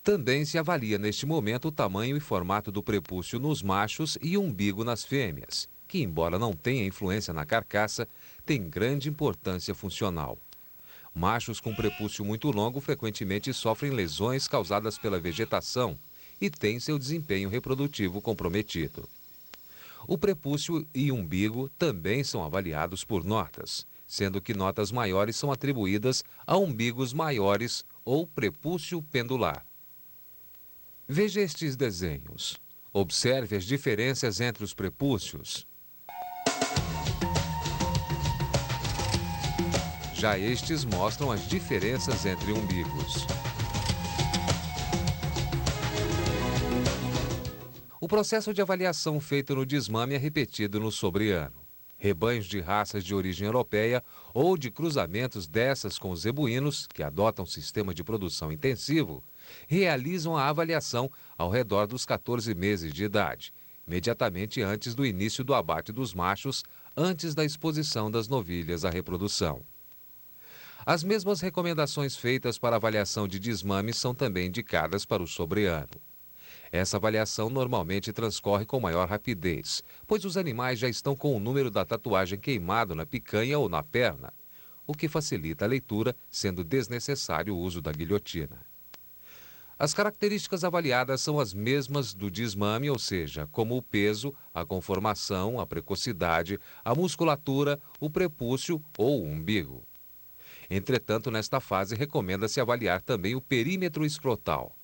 Também se avalia neste momento o tamanho e formato do prepúcio nos machos e umbigo nas fêmeas, que, embora não tenha influência na carcaça, tem grande importância funcional. Machos com prepúcio muito longo frequentemente sofrem lesões causadas pela vegetação e têm seu desempenho reprodutivo comprometido. O prepúcio e umbigo também são avaliados por notas, sendo que notas maiores são atribuídas a umbigos maiores ou prepúcio pendular. Veja estes desenhos. Observe as diferenças entre os prepúcios. Já estes mostram as diferenças entre umbigos. O processo de avaliação feito no desmame é repetido no sobreano. Rebanhos de raças de origem europeia ou de cruzamentos dessas com os zebuínos, que adotam sistema de produção intensivo, realizam a avaliação ao redor dos 14 meses de idade, imediatamente antes do início do abate dos machos, antes da exposição das novilhas à reprodução. As mesmas recomendações feitas para avaliação de desmame são também indicadas para o sobreano. Essa avaliação normalmente transcorre com maior rapidez, pois os animais já estão com o número da tatuagem queimado na picanha ou na perna, o que facilita a leitura, sendo desnecessário o uso da guilhotina. As características avaliadas são as mesmas do desmame, ou seja, como o peso, a conformação, a precocidade, a musculatura, o prepúcio ou o umbigo. Entretanto, nesta fase, recomenda-se avaliar também o perímetro escrotal.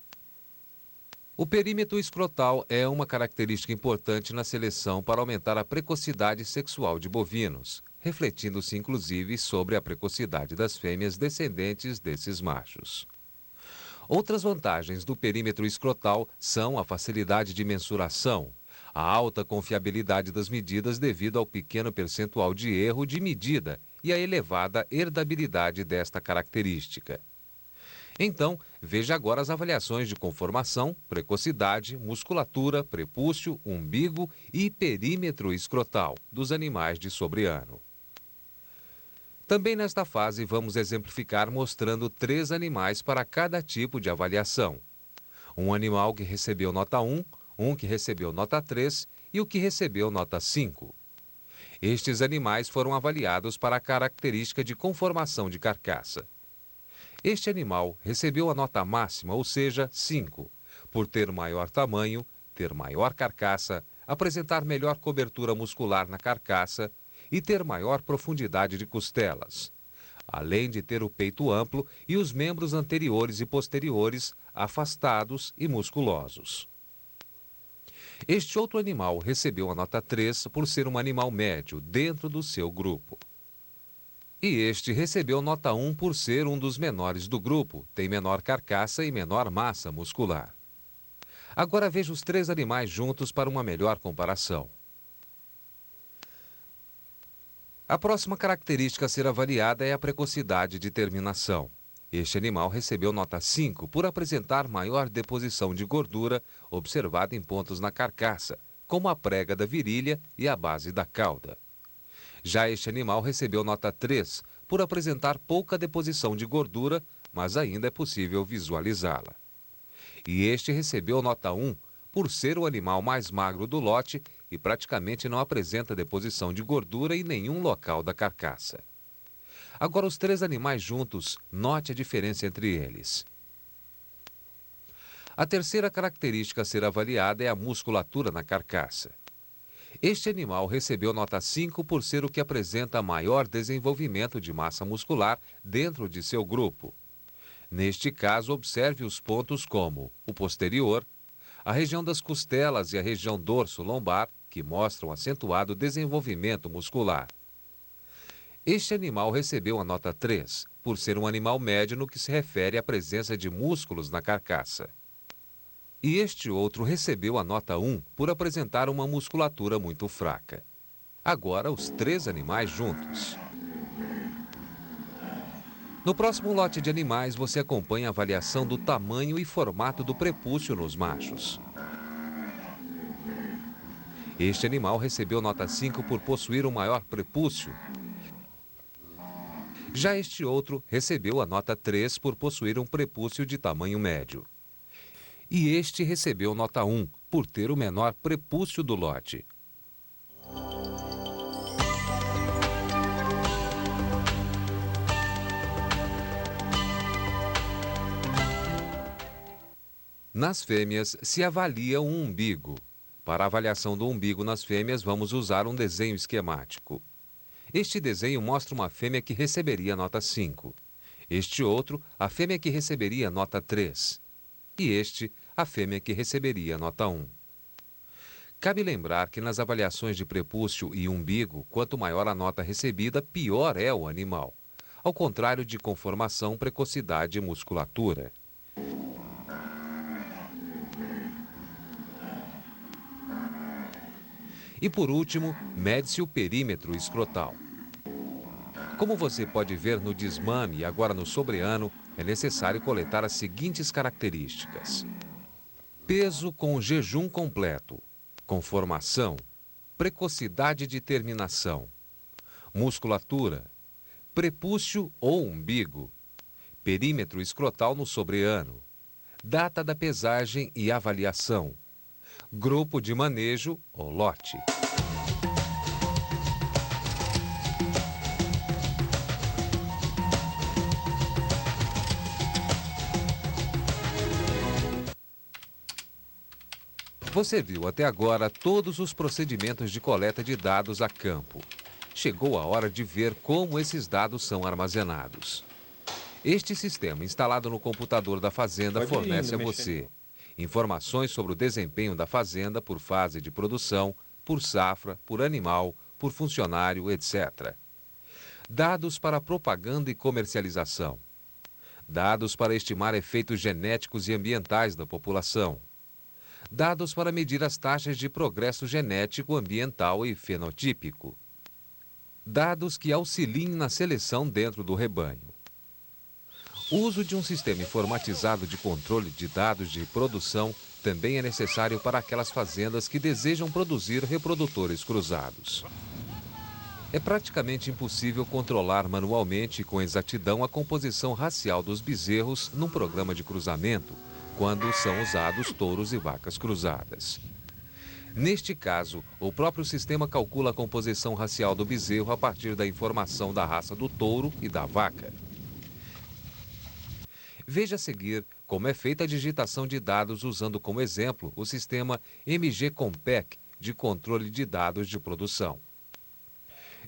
O perímetro escrotal é uma característica importante na seleção para aumentar a precocidade sexual de bovinos, refletindo-se inclusive sobre a precocidade das fêmeas descendentes desses machos. Outras vantagens do perímetro escrotal são a facilidade de mensuração, a alta confiabilidade das medidas devido ao pequeno percentual de erro de medida e a elevada herdabilidade desta característica. Então, veja agora as avaliações de conformação, precocidade, musculatura, prepúcio, umbigo e perímetro escrotal dos animais de sobreano. Também nesta fase vamos exemplificar mostrando 3 animais para cada tipo de avaliação. Um animal que recebeu nota 1, um que recebeu nota 3 e o que recebeu nota 5. Estes animais foram avaliados para a característica de conformação de carcaça. Este animal recebeu a nota máxima, ou seja, 5, por ter maior tamanho, ter maior carcaça, apresentar melhor cobertura muscular na carcaça e ter maior profundidade de costelas, além de ter o peito amplo e os membros anteriores e posteriores afastados e musculosos. Este outro animal recebeu a nota 3 por ser um animal médio dentro do seu grupo. E este recebeu nota 1 por ser um dos menores do grupo, tem menor carcaça e menor massa muscular. Agora veja os 3 animais juntos para uma melhor comparação. A próxima característica a ser avaliada é a precocidade de terminação. Este animal recebeu nota 5 por apresentar maior deposição de gordura observada em pontos na carcaça, como a prega da virilha e a base da cauda. Já este animal recebeu nota 3 por apresentar pouca deposição de gordura, mas ainda é possível visualizá-la. E este recebeu nota 1 por ser o animal mais magro do lote e praticamente não apresenta deposição de gordura em nenhum local da carcaça. Agora os 3 animais juntos, note a diferença entre eles. A terceira característica a ser avaliada é a musculatura na carcaça. Este animal recebeu nota 5 por ser o que apresenta maior desenvolvimento de massa muscular dentro de seu grupo. Neste caso, observe os pontos como o posterior, a região das costelas e a região dorso-lombar, que mostram acentuado desenvolvimento muscular. Este animal recebeu a nota 3 por ser um animal médio no que se refere à presença de músculos na carcaça. E este outro recebeu a nota 1 por apresentar uma musculatura muito fraca. Agora, os 3 animais juntos. No próximo lote de animais, você acompanha a avaliação do tamanho e formato do prepúcio nos machos. Este animal recebeu nota 5 por possuir um maior prepúcio. Já este outro recebeu a nota 3 por possuir um prepúcio de tamanho médio. e este recebeu nota 1, por ter o menor prepúcio do lote. Nas fêmeas, se avalia um umbigo. Para a avaliação do umbigo nas fêmeas, vamos usar um desenho esquemático. Este desenho mostra uma fêmea que receberia nota 5. Este outro, a fêmea que receberia nota 3. E este, a fêmea que receberia nota 1. Cabe lembrar que nas avaliações de prepúcio e umbigo, quanto maior a nota recebida, pior é o animal. Ao contrário de conformação, precocidade e musculatura. E por último, mede-se o perímetro escrotal. Como você pode ver no desmame e agora no sobreano, é necessário coletar as seguintes características: peso com jejum completo, conformação, precocidade de terminação, musculatura, prepúcio ou umbigo, perímetro escrotal no sobreano, data da pesagem e avaliação, grupo de manejo ou lote. Você viu até agora todos os procedimentos de coleta de dados a campo. Chegou a hora de ver como esses dados são armazenados. Este sistema instalado no computador da fazenda fornece a você informações sobre o desempenho da fazenda por fase de produção, por safra, por animal, por funcionário, etc. Dados para propaganda e comercialização. Dados para estimar efeitos genéticos e ambientais da população. Dados para medir as taxas de progresso genético, ambiental e fenotípico. Dados que auxiliem na seleção dentro do rebanho. O uso de um sistema informatizado de controle de dados de produção também é necessário para aquelas fazendas que desejam produzir reprodutores cruzados. É praticamente impossível controlar manualmente e com exatidão a composição racial dos bezerros num programa de cruzamento, quando são usados touros e vacas cruzadas. Neste caso, o próprio sistema calcula a composição racial do bezerro a partir da informação da raça do touro e da vaca. Veja a seguir como é feita a digitação de dados usando como exemplo o sistema MG-Compec de controle de dados de produção.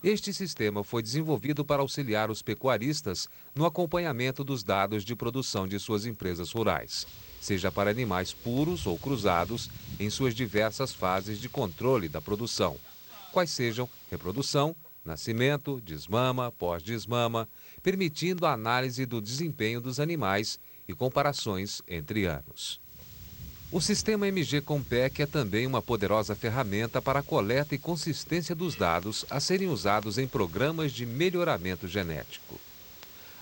Este sistema foi desenvolvido para auxiliar os pecuaristas no acompanhamento dos dados de produção de suas empresas rurais, seja para animais puros ou cruzados, em suas diversas fases de controle da produção, quais sejam reprodução, nascimento, desmama, pós-desmama, permitindo a análise do desempenho dos animais e comparações entre anos. O sistema MG-Compec é também uma poderosa ferramenta para a coleta e consistência dos dados a serem usados em programas de melhoramento genético.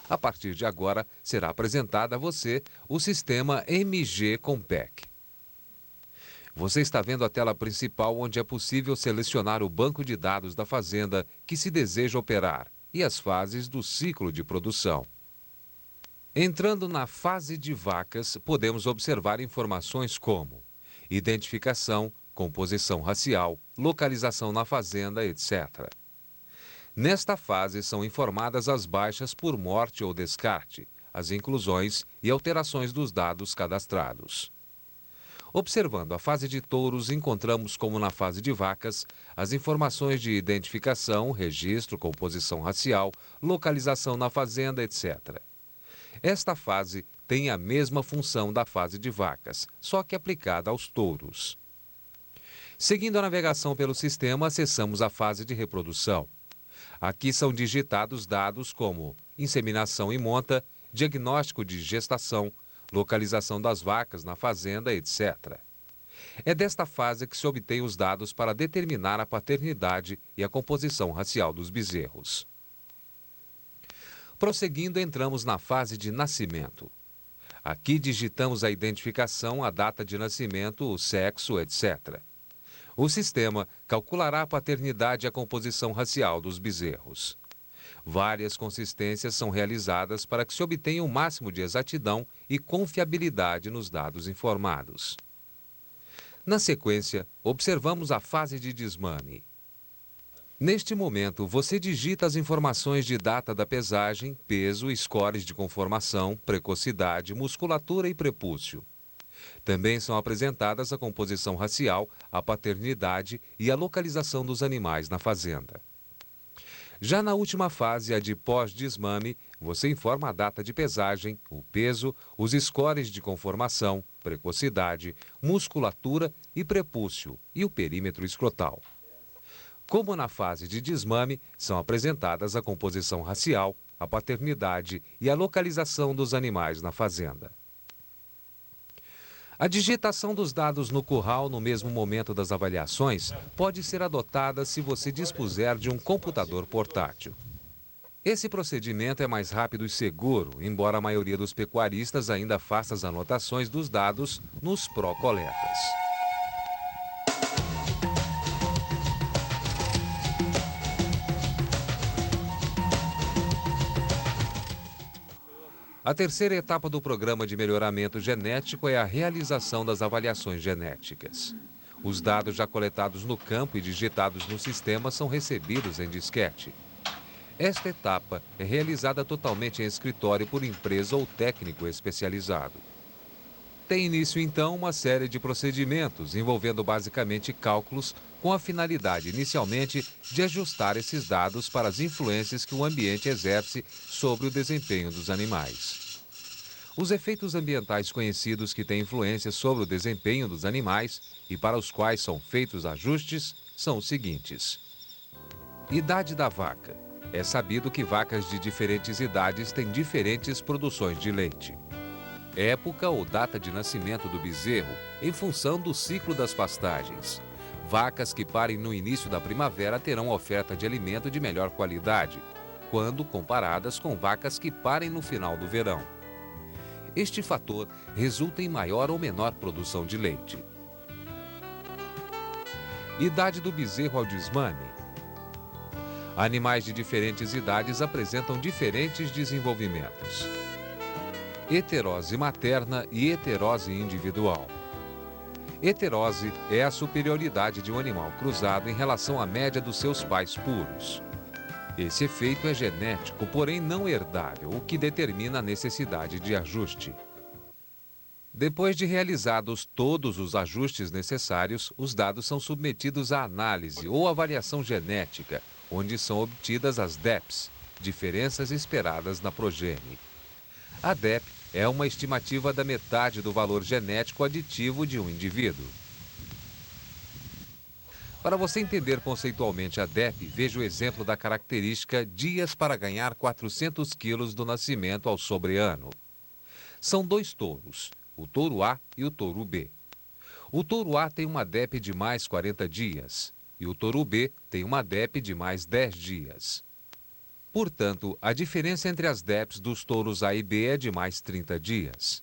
A partir de agora, será apresentado a você o sistema MG-Compec. Você está vendo a tela principal onde é possível selecionar o banco de dados da fazenda que se deseja operar e as fases do ciclo de produção. Entrando na fase de vacas, podemos observar informações como identificação, composição racial, localização na fazenda, etc. Nesta fase são informadas as baixas por morte ou descarte, as inclusões e alterações dos dados cadastrados. Observando a fase de touros, encontramos, como na fase de vacas, as informações de identificação, registro, composição racial, localização na fazenda, etc. Esta fase tem a mesma função da fase de vacas, só que aplicada aos touros. Seguindo a navegação pelo sistema, acessamos a fase de reprodução. Aqui são digitados dados como inseminação e monta, diagnóstico de gestação, localização das vacas na fazenda, etc. É desta fase que se obtém os dados para determinar a paternidade e a composição racial dos bezerros. Prosseguindo, entramos na fase de nascimento. Aqui digitamos a identificação, a data de nascimento, o sexo, etc. O sistema calculará a paternidade e a composição racial dos bezerros. Várias consistências são realizadas para que se obtenha o máximo de exatidão e confiabilidade nos dados informados. Na sequência, observamos a fase de desmame. Neste momento, você digita as informações de data da pesagem, peso, scores de conformação, precocidade, musculatura e prepúcio. Também são apresentadas a composição racial, a paternidade e a localização dos animais na fazenda. Já na última fase, a de pós-desmame, você informa a data de pesagem, o peso, os scores de conformação, precocidade, musculatura e prepúcio e o perímetro escrotal. Como na fase de desmame, são apresentadas a composição racial, a paternidade e a localização dos animais na fazenda. A digitação dos dados no curral no mesmo momento das avaliações pode ser adotada se você dispuser de um computador portátil. Esse procedimento é mais rápido e seguro, embora a maioria dos pecuaristas ainda faça as anotações dos dados nos pró-coletas. A terceira etapa do programa de melhoramento genético é a realização das avaliações genéticas. Os dados já coletados no campo e digitados no sistema são recebidos em disquete. Esta etapa é realizada totalmente em escritório por empresa ou técnico especializado. Tem início, então, uma série de procedimentos envolvendo basicamente cálculos com a finalidade, inicialmente, de ajustar esses dados para as influências que o ambiente exerce sobre o desempenho dos animais. Os efeitos ambientais conhecidos que têm influência sobre o desempenho dos animais e para os quais são feitos ajustes são os seguintes. Idade da vaca. É sabido que vacas de diferentes idades têm diferentes produções de leite. Época ou data de nascimento do bezerro, em função do ciclo das pastagens. Vacas que parem no início da primavera terão oferta de alimento de melhor qualidade, quando comparadas com vacas que parem no final do verão. Este fator resulta em maior ou menor produção de leite. Idade do bezerro ao desmame. Animais de diferentes idades apresentam diferentes desenvolvimentos. Heterose materna e heterose individual. Heterose é a superioridade de um animal cruzado em relação à média dos seus pais puros. Esse efeito é genético, porém não herdável, o que determina a necessidade de ajuste. Depois de realizados todos os ajustes necessários, os dados são submetidos à análise ou avaliação genética, onde são obtidas as DEPs, diferenças esperadas na progênie. A DEP é uma estimativa da metade do valor genético aditivo de um indivíduo. Para você entender conceitualmente a DEP, veja o exemplo da característica dias para ganhar 400 quilos do nascimento ao sobreano. São dois touros, o touro A e o touro B. O touro A tem uma DEP de mais 40 dias e o touro B tem uma DEP de mais 10 dias. Portanto, a diferença entre as DEPs dos touros A e B é de mais 30 dias.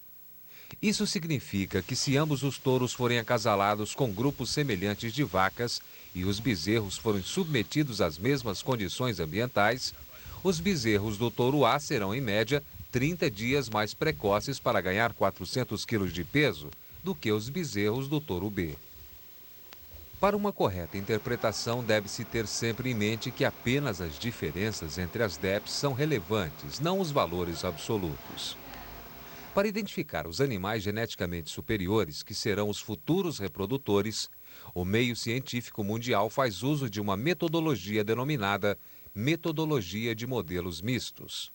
Isso significa que se ambos os touros forem acasalados com grupos semelhantes de vacas e os bezerros forem submetidos às mesmas condições ambientais, os bezerros do touro A serão, em média, 30 dias mais precoces para ganhar 400 quilos de peso do que os bezerros do touro B. Para uma correta interpretação, deve-se ter sempre em mente que apenas as diferenças entre as DEPs são relevantes, não os valores absolutos. Para identificar os animais geneticamente superiores, que serão os futuros reprodutores, o meio científico mundial faz uso de uma metodologia denominada metodologia de modelos mistos.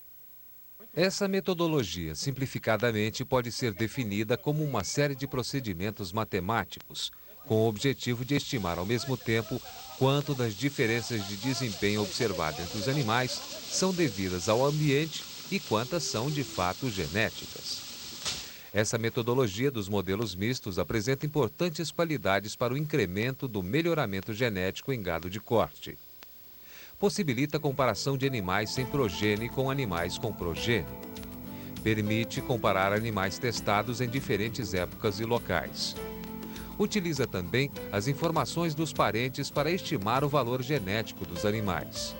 Essa metodologia, simplificadamente, pode ser definida como uma série de procedimentos matemáticos, com o objetivo de estimar ao mesmo tempo quanto das diferenças de desempenho observadas entre os animais são devidas ao ambiente e quantas são de fato genéticas. Essa metodologia dos modelos mistos apresenta importantes qualidades para o incremento do melhoramento genético em gado de corte. Possibilita a comparação de animais sem progênie com animais com progênie. Permite comparar animais testados em diferentes épocas e locais. Utiliza também as informações dos parentes para estimar o valor genético dos animais.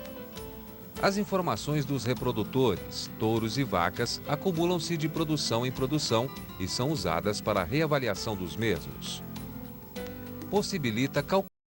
As informações dos reprodutores, touros e vacas, acumulam-se de produção em produção e são usadas para a reavaliação dos mesmos. Possibilita calcular